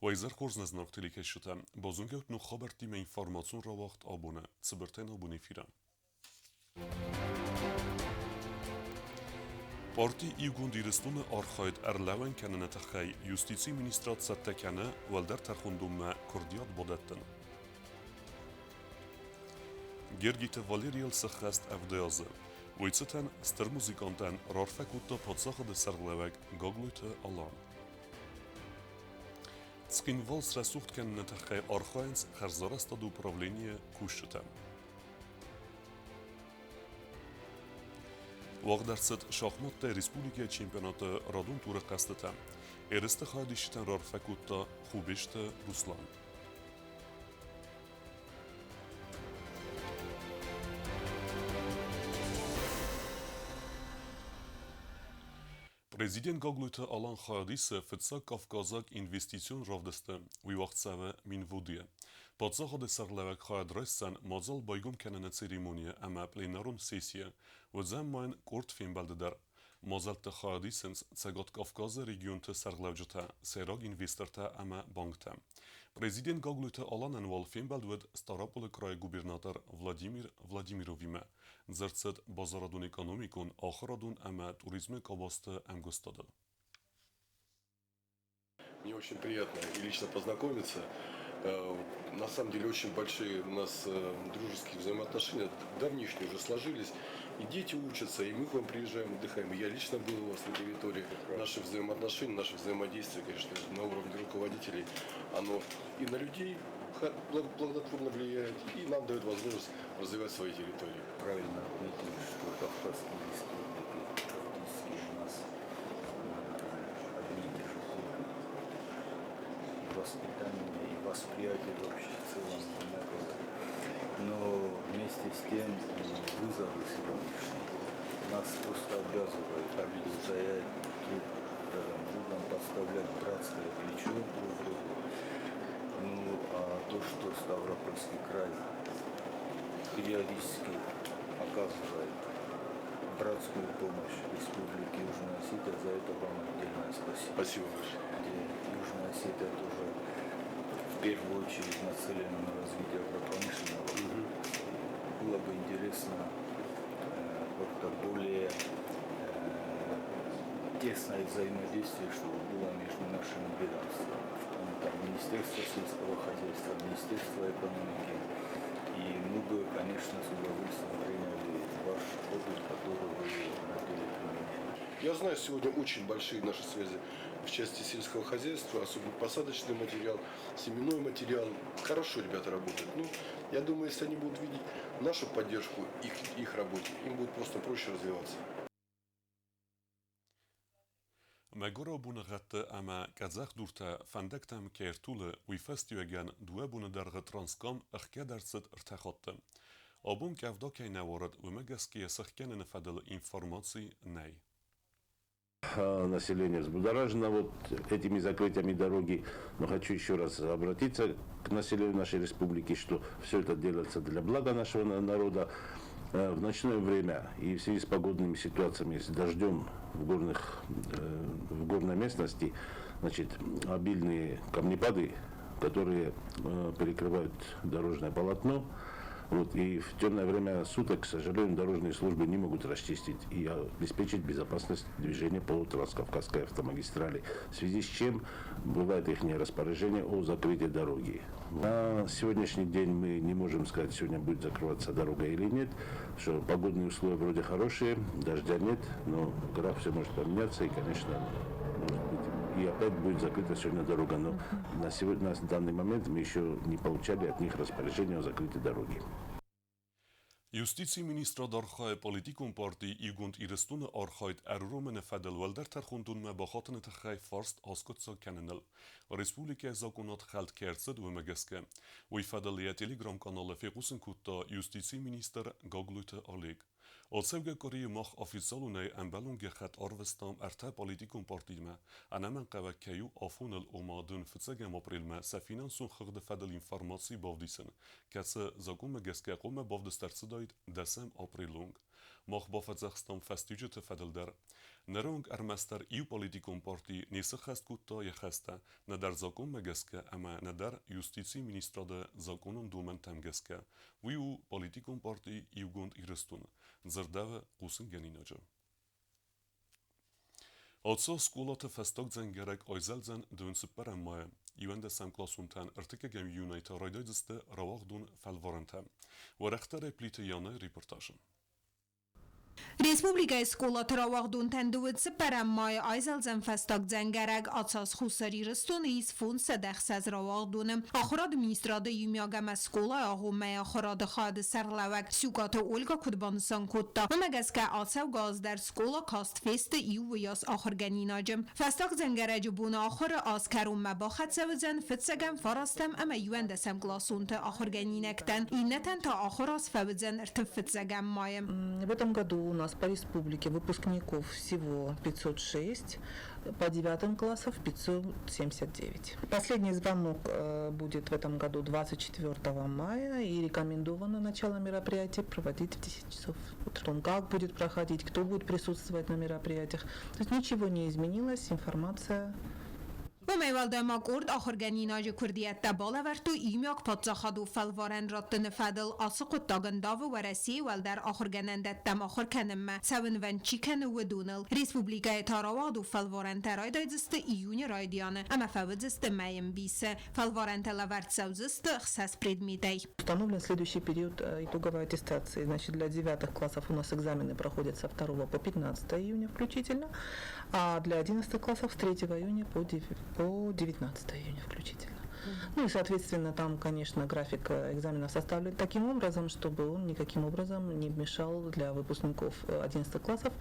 Wajzer Korsnes nachtili keşite, bozunget nu haberti me informasyon rawacht abone, zberten abone fira. Parti İgund iristune arxayt erlewen kenene texay justici ministrat settekene welder terxundumme kurdiyat bodetten. Gergite Valeriel sechest evdeaze. Vojceten stermuzikanten rarfekutta podsache de serlewek gaglute alan. Skinvals resucht kenene texay arxayens herzaresta do upravlenie kushten. Wagderset şahmat da Respublika Çempionatı Radun Tura qastete. Eriste xadişten rarfekutta xubişte Ruslan. Президент Gaglute Alan Xayadise fıtsa Kafkazak investisyon ravdeste uivaxtsave min vodie. Podsache de serlewek Xayadressen mazal baygum kenene ceremonie ama plenarun sesiye ve zemmain kort filmbelde Mazelte Xayadisens cegat Kafkaze region te serlewjete serag investorte ama bankte. Prezident Gaglute Alan enval filmbeld ved Staropole kraj gubernator Vladimir Vladimirovime. Zercet bazaradun ekonomikun ахарадун ama туризме кабасты эмгостады. Мне очень приятно и лично познакомиться. На самом деле очень большие у нас дружеские взаимоотношения, давнишние уже сложились. И дети учатся, и мы к вам приезжаем, отдыхаем. И я лично был у вас на территории. Наши взаимоотношения, наше взаимодействие, конечно, на уровне руководителей, оно и на людей благотворно влияет, и нам дает возможность развивать свои территории. Правильно отметили, что Кавказские республики практически у нас одни и те же корни. И воспитание, и восприятие вообще в целом одинаковое. Но вместе с тем вызовы сегодняшние нас просто обязывают стоять друг рядом с другом, подставлять братское плечо друг другу. Ну, а то, что Ставропольский край периодически оказывает братскую помощь Республике Южная Осетия, за это вам отдельное спасибо. Спасибо большое. Южная Осетия тоже в первую очередь нацелена на развитие агропромышленного. Было бы интересно как-то более тесное взаимодействие, чтобы было между нашими ведомствами. Там Министерство сельского хозяйства, Министерство экономики. И мы бы, конечно, с удовольствием приняли ваш опыт, который вы на деле применяете. Я знаю, сегодня очень большие наши связи в части сельского хозяйства, особенно посадочный материал, семенной материал. Хорошо ребята работают. Ну, я думаю, если они будут видеть нашу поддержку их работе, им будет просто проще развиваться. Megora bune rette ama kazach durta fandektam kertule uifestjuegen due bune derge transkam erkederset ertachotte. Abun kavda kejnawarat umegeski esachkenen fadel информации nei. Население взбудоражено вот этими закрытиями дороги. Но хочу еще раз обратиться к населению нашей республики, что все это делается для блага нашего народа. В ночное время и в связи с погодными ситуациями, с дождем в горной местности, значит, обильные камнепады, которые перекрывают дорожное полотно. Вот, и в темное время суток, к сожалению, дорожные службы не могут расчистить и обеспечить безопасность движения по Транскавказской автомагистрали, в связи с чем бывает их распоряжение о закрытии дороги. На сегодняшний день мы не можем сказать, сегодня будет закрываться дорога или нет, что погодные условия вроде хорошие, дождя нет, но граф все может поменяться и, конечно, может быть, и опять будет закрыта сегодня дорога. Но на данный момент мы еще не получали от них распоряжение о закрытии дороги. Justitie ministra darchai politikun parti igund irestune archait erromene fedel welder terchundun me bachatene techai farst askotsa kenenel. Respublike zakonat geld kertzed we megeske. We fedel telegram kanale ferusen kutta justitie minister Gaglute aleg. Alsevge Korea mag officialune en belungehet arvestam erte politikun partime. Anemen qevekkeju afunel omadun fitsegem aprilme se finansun khirde fedel informacji bavdisen. Kese zagun megeske qome bavdestertsida desem aprilung. Mag bafetzegstam festüjete fedelder. Nerong armester iu politikon parti nese khest kutta je kheste, ne der zakon megeske, ama ne der justici ministra de zakonon dumen temgeske, viu politikon parti iu gund irestun, zerdeve qusin geninaja. Atsa skolate festak zengerek ayzelzen dön süperemmaye, iwende sem klasunten ertekegem unita raydaydıste ravagdun felvarentem. Ve rehtere plite yane reportajen. Республика сколот равагдун тендуит спереммай айзелзен фестак дзенгерек ацас хусари рестун из фун седехсез равагдунем ахрад министрада юмягам скола ахуме ахрад خاد سرلوک سوکات اولگا کدبانسان کتا و مگسکه آتسو گاز در سکولا کاست فست ایو و یاس آخر گنیناجم فستاق زنگره جبون آخر آسکرون مباخت سوزن فتسگم فراستم اما یوان دسم گلاسونت آخر گنینکتن اینتن تا آخر آس فوزن ارتفت زگم مایم. В этом году у нас по республике выпускников всего 506, по 9 классам 579. Последний звонок будет в этом году 24 мая и рекомендовано начало мероприятия проводить в 10 часов утра. Как будет проходить, кто будет присутствовать на мероприятиях. То есть ничего не изменилось, информация. و میوالده کرد آخر گنیناج کردیت دباله ورتو ایمیاک پادزاخادو فلوارن راتن فدل آسق تاگنداو و رسی والدر آخر گنندت دم آخر کنم سون ون چیکن و دونل ریسپوبلیکای تاراوادو فلوارن ترای دایزست ایونی رایدیانه اما فوزست مایم بیسه فلوارن تلاورت سوزست خساس предметей. Установлен следующий период итоговой аттестации. Значит, для 9 классов у нас экзамены проходят со 2 по 15 июня включительно, а для 11 классов с 3 июня по 19 июня включительно. Ну и, соответственно, там, конечно, график экзамена составлен таким образом, чтобы он никаким образом не мешал для выпускников 11 классов,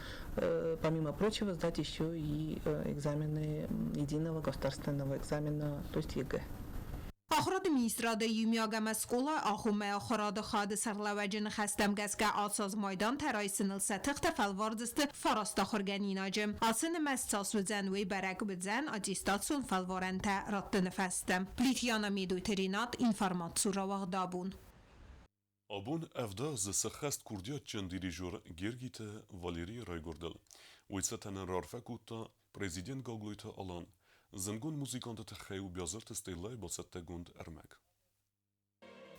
помимо прочего, сдать еще и экзамены единого государственного экзамена, то есть ЕГЭ. آخراد میستراده یومیاگم اسکولا آخومه آخراد خاد سرلوجن خستم گسکه آساز مایدان ترای سنل ستخت فلواردست فراست آخر گنیناجم آسن مستاس و زنوی برک بزن آجیستاتسون فلوارنته راتن فستم پلیتیانا میدوی ترینات اینفارماتسو را دابون. Abun evda ze sexest kurdiya çen dirijor Gergite Valeri Raygordel. Uitsetanen rarfe kutta prezident Gogluita alan. Zëngun muzikantët të kheu bjazër të stejlaj boset të gund ermek.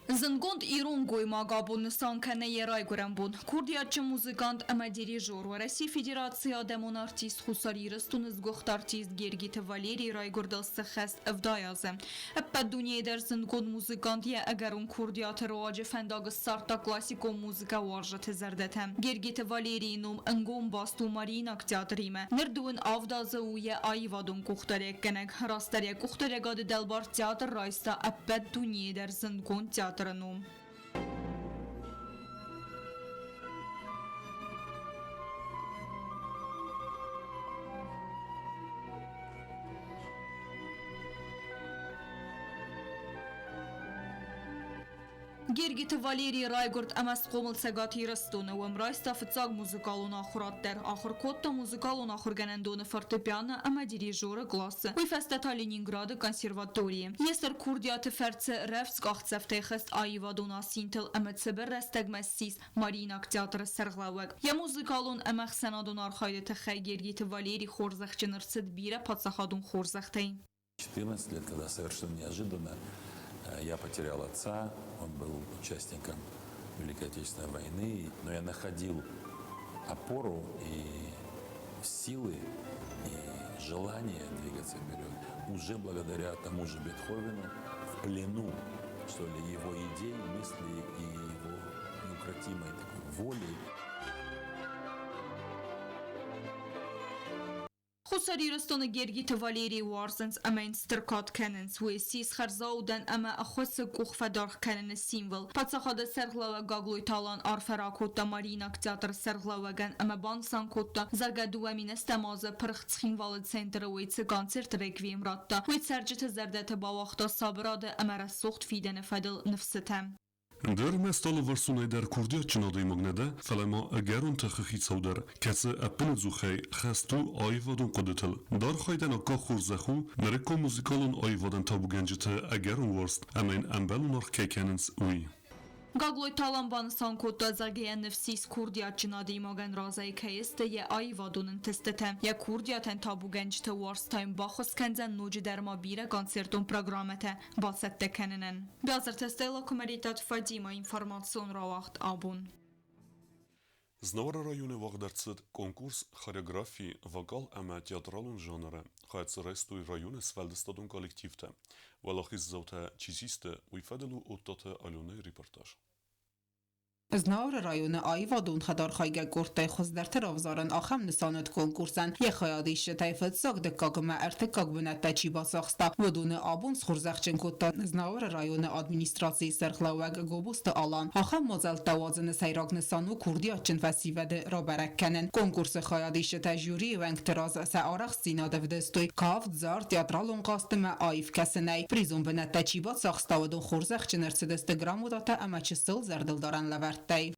Zëngond Ирун Гойма габун санкане ерай гурамбун. Курдиятчы музыкант ама дирижер ва Россия Федерация демон артист хусари рыстуныз гохт артист Гергите Валерий Райгурдал сахаст авдаязы. Эппа дуния дер зëngond музыкант я агарун курдият роаджи фендагы сарта классико музыка варжа të zërdetëm. Гергите Валерий нум ëngom bastu marinak teatриме. Нërduën avdazë uje ajvadun kuhtarek kënek. Rastarek kuhtaregad delbar teatr rajsta эппа дуния дер zëngond teatr. Транум. Гергите Валерий Райгурд амас қомыл сагати растуны уамрайста фыцаг музыкалун ахураттер. Ахыр котта музыкалун ахурганандуны фортепиано ама дирижеры классы. Уйфестета Ленинграды консерватории. Естер курдияты ферце Ревск ахцефтехест айвадуна синтел ама цебер рестегмессис Маринак театры сарглауэг. Я музыкалун амах санадун архайды тахай Гергите Валерий хорзахчыныр сидбира подсахадун хорзахтай. 14 лет, когда совершенно неожиданно я потерял отца, он был участником Великой Отечественной войны, но я находил опору и силы, и желание двигаться вперед уже благодаря тому же Бетховену, в плену, что ли, его идей, мыслей и его неукротимой такой воли. خساری رستون گرگیت والیری وارزنز اما انسترکات کننز و سیز خرزاودن اما اخوص گوخ فدارخ کنن سیمول پتسخاد سرغلاو گاگلوی تالان آرفرا کوتا ماریناک تیاتر سرغلاوگن اما بانسان کوتا زرگدو امین استمازه پرخت خینوالد سنتر ویت کانسرت رکویم راتا ویت سرجت زردت باوختا صابراده اما رسوخت فیدن فدل نفستم. در مستال ورسونه در کردیا چنادی مگنده فلما اگرون تخخی سودر کسی اپن زوخی خستو آیوادون قدتل دار خایدن اکا خورزخو نرکو موزیکالون آیوادن تابو گنجته اگرون ورست اما این انبلون ارخ که کننس اوی Գագլոյ Թալամբանսան կոտազագեյը նվսիս Քուրդիա ճնադի մոգան ռազայի կայստը է այվադունն թստեթը։ Է Քուրդիա թեն թաբու գենջթը վարստայմ բախոս կենձան նոջի դերմաբիրը կոնցերտում պրոգրամեթը բասետ տեքեննեն։ Բյազր թստելը կոմերիտատ Ֆադիմա ինформацион равахт абун։ Знавара районы вагдерцет конкурс хореографии вокал ама театралун жанра. Хайцерестуй районы свелдестадун коллективте. Валахиз заута чизисте уйфаделу оттате алюне репортаж. Znavr rayonu Ayvadun xadar xaygə qortay xuzdartır avzarın axam nisanət konkursan yexayadi işətay fıtsaq dıqqaqımə ərtik qaqbünətdə çibasaqsta vudunu abun sxurzaqçın kutta Znavr rayonu administrasiyi sərxlavəq qobustu alan axam mozal tavazını sayraq nisanu kurdiyaçın fəsivədi robərakkənin konkursu xayadi işətay jüri vəng tiraz səaraq sinadə vdəstuy kavd zar teatralun qastımə ayif kəsinəy prizun bünətdə çibasaqsta vudun xurzaqçın ərsidəstə gramudata əməçisıl zərdildaran ləvər Tay.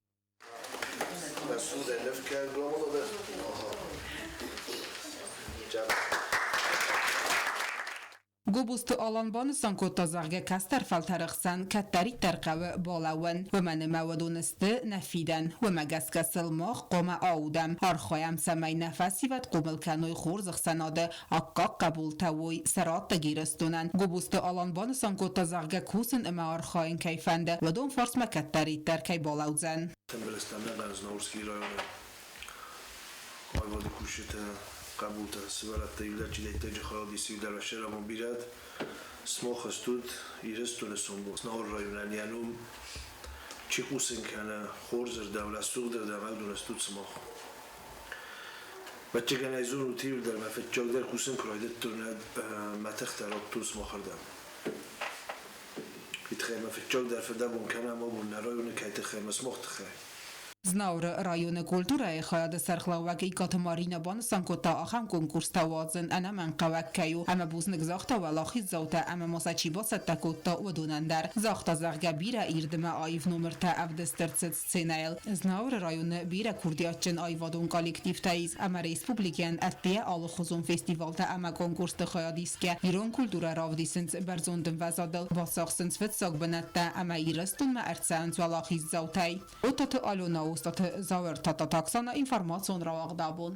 Գոբուստը ալանբանը սանկոտազաղգե կաստար ֆալթարықсан կատտարի տարկավը բալավն վմանը մավադունստը նավիդան վմագասկասıl մաղ qoма աուդամ արխայամ սամայ նավասիվատ qoմılkanոy խորզықсанаdı ակկակ կաբուլ տավոy սարատը գիրստունան Գոբուստը ալանբանը սանկոտազաղգե կուսն ըմա արխայın կայفنده վդոն ֆարսմա կատտարի տարկայ բալավձան Թեմբերստանն Ղանձնաուրսկի ռայոնը Այվադի կուշիթը Կաբուտը սվարատը իլաճի դեյտեջը խաղադիսի դարաշերա մոբիրատ Սմոխը ստուտ իրս տունեսում բոս Նահոր ռայոնանյանում չիխուս ընքանը խորզր դավլա սուղդր դավալ դունեստուտ սմոխ Բաճեգան այզոր ու թիվր դար մաֆետ ճոգդար կուսն կրոյդետ տուրնադ մատեղ տարոք տու սմոխրդամ Իթխե մաֆետ ճոգդար ֆդաբուն կանա մոբուն նարոյունը կայտը խեմը սմոխ տխե Znavr rayonu kulturayı xayada sərxlavəq ikatı marina banı sankota axam konkurs tavazın ana mən qavəkkəyu əmə buznik zaxta və laxiz zavta əmə masaçi basət təkotda udunəndər zaxta zəğgə birə irdimə ayıv numırtə əvdəstərtsət ssenəyil Znavr rayonu birə kurdiyaçın ayvadun kollektivtəyiz əmə respublikən ətliyə alı xuzun festivalda əmə konkursta xayadiskə İran kultura ravdisins bərzondun vəzadıl basaqsins fıtsaq bənətdə əmə irəstun mə ərtsəns və laxiz zavtəy Otatı alona Ուստաթը զավեր տատատաքսանա ինформացիոն ռավաղդաբուն։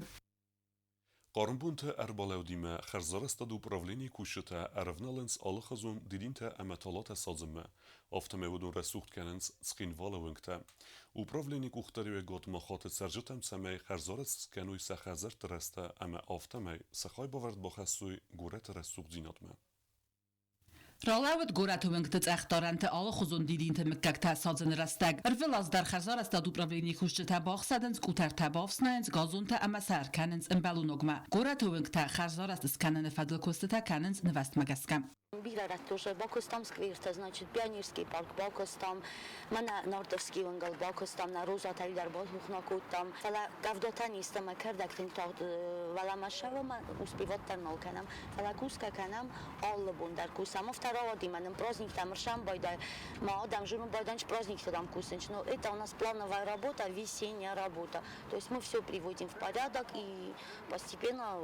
Qarınbunte Erbalevdime Xerzarestad upravleni kuşete ervnalens alıxazun didinte emetalate sazımme avtemevodun resucht kenens skinvalovınkte. Upravleni kuxtarive got maxate serjetem semey Xerzarest skenuy se Xezer tereste eme avtemey sexay baverd baxesuy guret resucht zinatme. Ռալավդ գորաթովենք ծախտարանտը ալխոզոն դիդինտը մկակտա սազն ռաստակ Արվել ազդար խազարաստա դուպրավլինի խուշտա բախսադենց կուտարտա բավսնայենց գազոնտա ամասար կանենց ըմբալունոգմա գորաթովենք տա խազարաստ սկանանը ֆադլկոստա կանենց նվաստ մագասկա Бирарат тоже Бакостам сквирта, значит, Пионерский парк, Бакостам, Мана Нордовский унгол, Бакостам, на Роза Тайдар Бахнухнакут там, Фала Гавдотаниста Макардактин тот Валамашава успевать тернул канам, Фала Куска канам, Алла Бундар Кусам, второго диманом праздник там Ршам Байда, Маадам Журу Байданч праздник там Кусенч, но это у нас плановая работа, весенняя работа, то есть мы все приводим в порядок и постепенно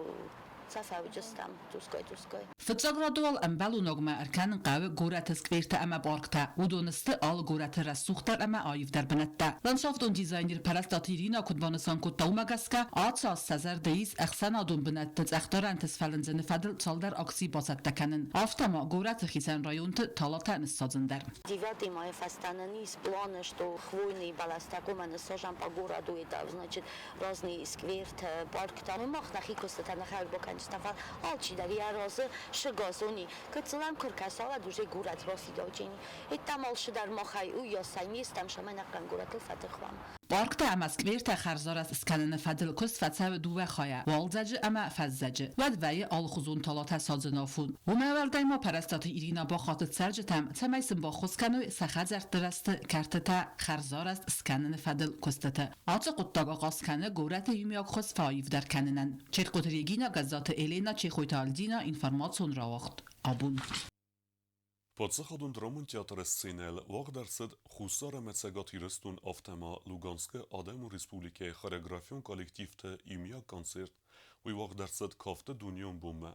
Սասավջստամ դուսկայ Ֆծագրադուալ ըմբալունոգմա արքան qavı գորաթը սկվերտը ամա բարկտա ուդոնստը ալ գորաթը ռասուխտար ամա այվ դարբնատտա Լանդշաֆտոն դիզայներ Պարաստատի Իրինա Կուդվանասան կոտտա ումագասկա ացաս սազար դեիս ախսան ադոն բնատտը ծախտարանտս ֆալնձնը ֆադլ ցալդար ակսի բասատտականն ավտամա գորաթը խիսան ռայոնտը թալատա նսածնդար 9 мая остановились планы, что хвойные балластакомы насажен по городу, это значит разные скверт, парк там, и мах на хикоста там на харбокан Стафан, алчи дарья розы, шагазони, кацелам куркасала дуже город Росидочени, и там алшидар махай уясайнис там шаманакан город Фатихвам. Паркта ама скверта харзарас сканана фадл кус фацав дува хая валзаج ама фаззаج вадвای алخوزون طالات سازنافون و مولدای ما پرستات ایرینا با خاطر سرجتم تمایسن با خوسکنو سخزر درست کرتتا خرزارست سکنن فدل کستتا آج قطاقا قاسکنه گورت یومیاک خوز فایف در کننن چرقوتریگینا گزات الینا چیخویتالدینا اینفرماتسون را وقت آبون Podsachodun dramın teatr scenel vaqdarsid xusara metsegatiristun aftema Luganske Ademu Respublike Choreografion kollektivte imya konsert u vaqdarsid kafte dunyon bumme.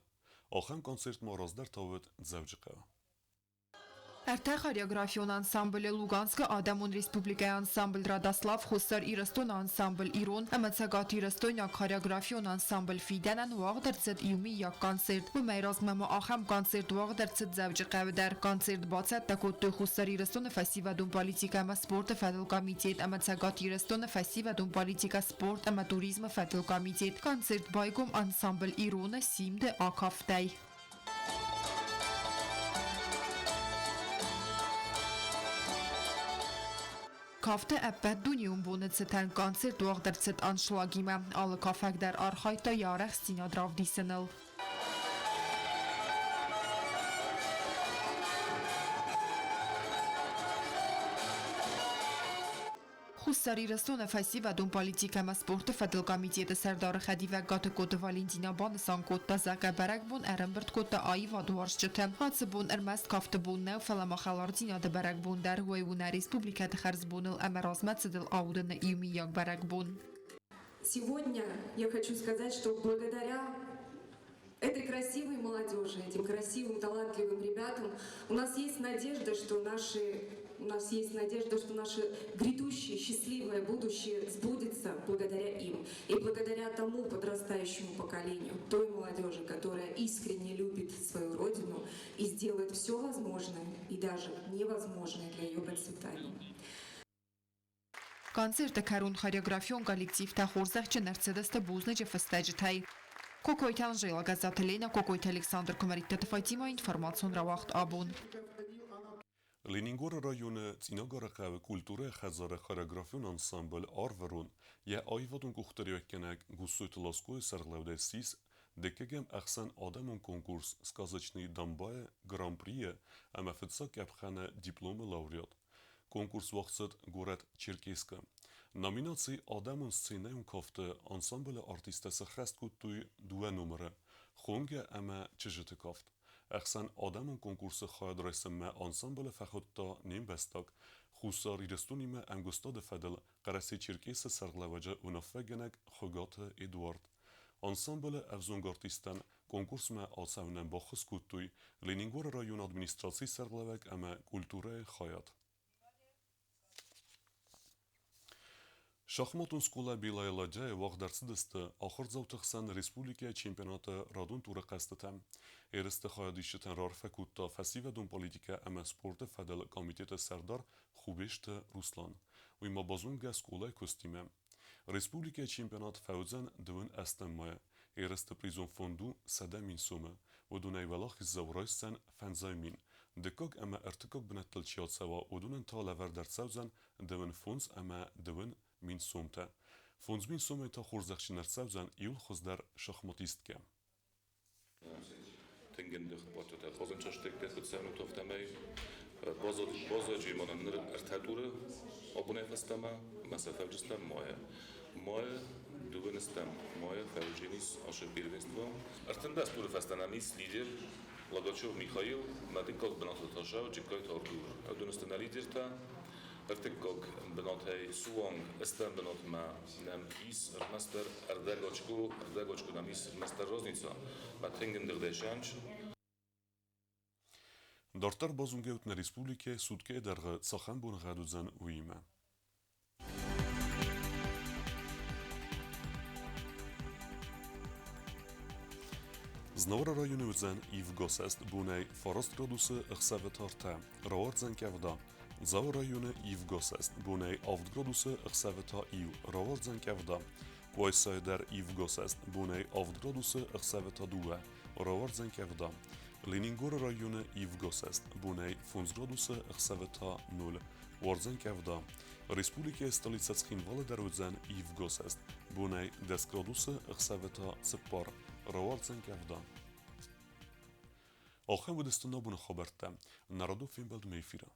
Axam konsert marazdar tavet zavjqa. Erte choreografyon ansambl Lugansk Adamon Respublikaya ansambl Radaslav Khusar İraston ansambl İron Amatsagat İraston yak choreografyon ansambl Fidenan waq derset yumi yak konsert bu meyraz memo axam konsert waq derset zavji qavdar konsert batsat takot Khusar İraston festival dum politika ma sport federal komitet Amatsagat İraston festival dum politika sport ama turizm federal komitet konsert baygum ansambl İron simde akaftay Kafte eppet dunjum bunet zeten konsert waq derset anschlagime alle kafek der archajta jarech stina dravdisenel. Khusari restone festival dum politika ma sport federal komiteti serdar Khadive gate kod Valentina Bansan kod tazaka barak bun erembert kod ay vadwarshtem hatse bun ermest kafte bun ne falama khalardina de barak bun dar wayuna respublika de kharzbunel amarazmat sedel auden yumi yak barak bun. Сегодня я хочу сказать, что благодаря этой красивой молодежи, этим красивым, талантливым ребятам у нас есть надежда, что наше грядущее счастливое будущее сбудется благодаря им и благодаря тому подрастающему поколению, той молодежи, которая искренне любит свою родину и сделает все возможное и даже невозможное для ее процветания. Концерт Карун хореографион коллектив Тахорзахче Мерцедес Бузнеже фестежтай. Кокойт Анжела Газателена, Кокойт Александр Комаритет Фатима информацион равахт абун. Լենինգոր ռայոնը ծինագարակավը կուլտուրը խազարը խարագրաֆյուն անսամբլ արվերուն է այվադուն կուխտերյոքենակ գուսույթ լոսկոյ սարլավդեսիս դեկեգեմ ախսան ադամոն կոնկուրս սկազաչնի դամբայը գրամպրիը ամաֆծա կապխանը դիպլոմը լավրյատ կոնկուրս վախցդ գորատ չերկեսկը նոմինացի ադամոն սցենայուն կովտը անսամբլը արտիստեսը խեստ կուտույ դուա նոմրը խոնգը ամա չժտը կովտ Ախսան ադամոն կոնկուրսը խայադրեսը մե անսամբլը ֆախոտտա նիմ բեստակ խուսար իրստունի մե անգոստա դεφադել կարասի չերկեսը սարլավաջը ունաֆեգենակ խոգատը Էդուարդ Անսամբլը ավզոնգ արտիստան կոնկուրս մե ալսավնեն բախս կուտույ Լենինգոր ռայոն ադմինիստրացի սարլավակ ամա կուլտուրը խայատ Շախմատուն սկոլա բիլայլաջայ վաղդարցդստը ախր զավտխսան ռեսպուլիկա չեմպիոնատը ռադուն տուրը կաստտամ Երստը խայադիշտեն ռարֆակուտա ֆասիվադուն պոլիտիկա ամա սպորտը ֆադել կոմիտետը սարդար խուբեշտը Ռուսլան ու իմա բազունգա սկոլա կոստիմը Ռեսպուլիկա չեմպիոնատ ֆաուզան դվն աստամայ Երստը պրիզոն ֆոնդու սադամին սոմը ودون ولاخ الزوريسن فنزايمين دكوك اما ارتكوك بنتل تشيات سوا ودون تالافر در سوزن دون فونز اما دون مين سومتا فونز مين سومتا خورزخشي نر سوزن يول خزدر شخماتيست كام تنجن دخ باتو تا خازن چاشتك دخل سامو توفتمي بازاجي من ارتادوره ابونه فستما مسافه جستم ماje duvenestem moje Feruginis aše первенство. Артендас туре фастанамис лидер Лагачев Михаил матикок бенатоташав чекайт артур. Адунестена лидерта артекок бенатей суанг эстен бенат ма нам ис армастер ардагочку намис мастер розница матенген дердешанч Дартар базунгеут на республике судке дарга цахан бун гадузан уима. Znora rajonu zan Ivgosest bunay farast graduсы ixsavetarta rawardzan kavda. Zau rajonu Ivgosest bunay avd graduсы ixsaveta iu rawardzan kavda. Quaysayder Ivgosest bunay avd graduсы ixsaveta dua rawardzan kavda. Leningor rajonu Ivgosest bunay funz graduсы ixsaveta 0 wardzan kavda. Respublika stolica Tskhinvala daruzan Ivgosest bunay 10 graduсы ixsaveta tsipar раwardzan kavda. آخر بودستنا بون خبرتم نرادو فیلم بلد میفیرم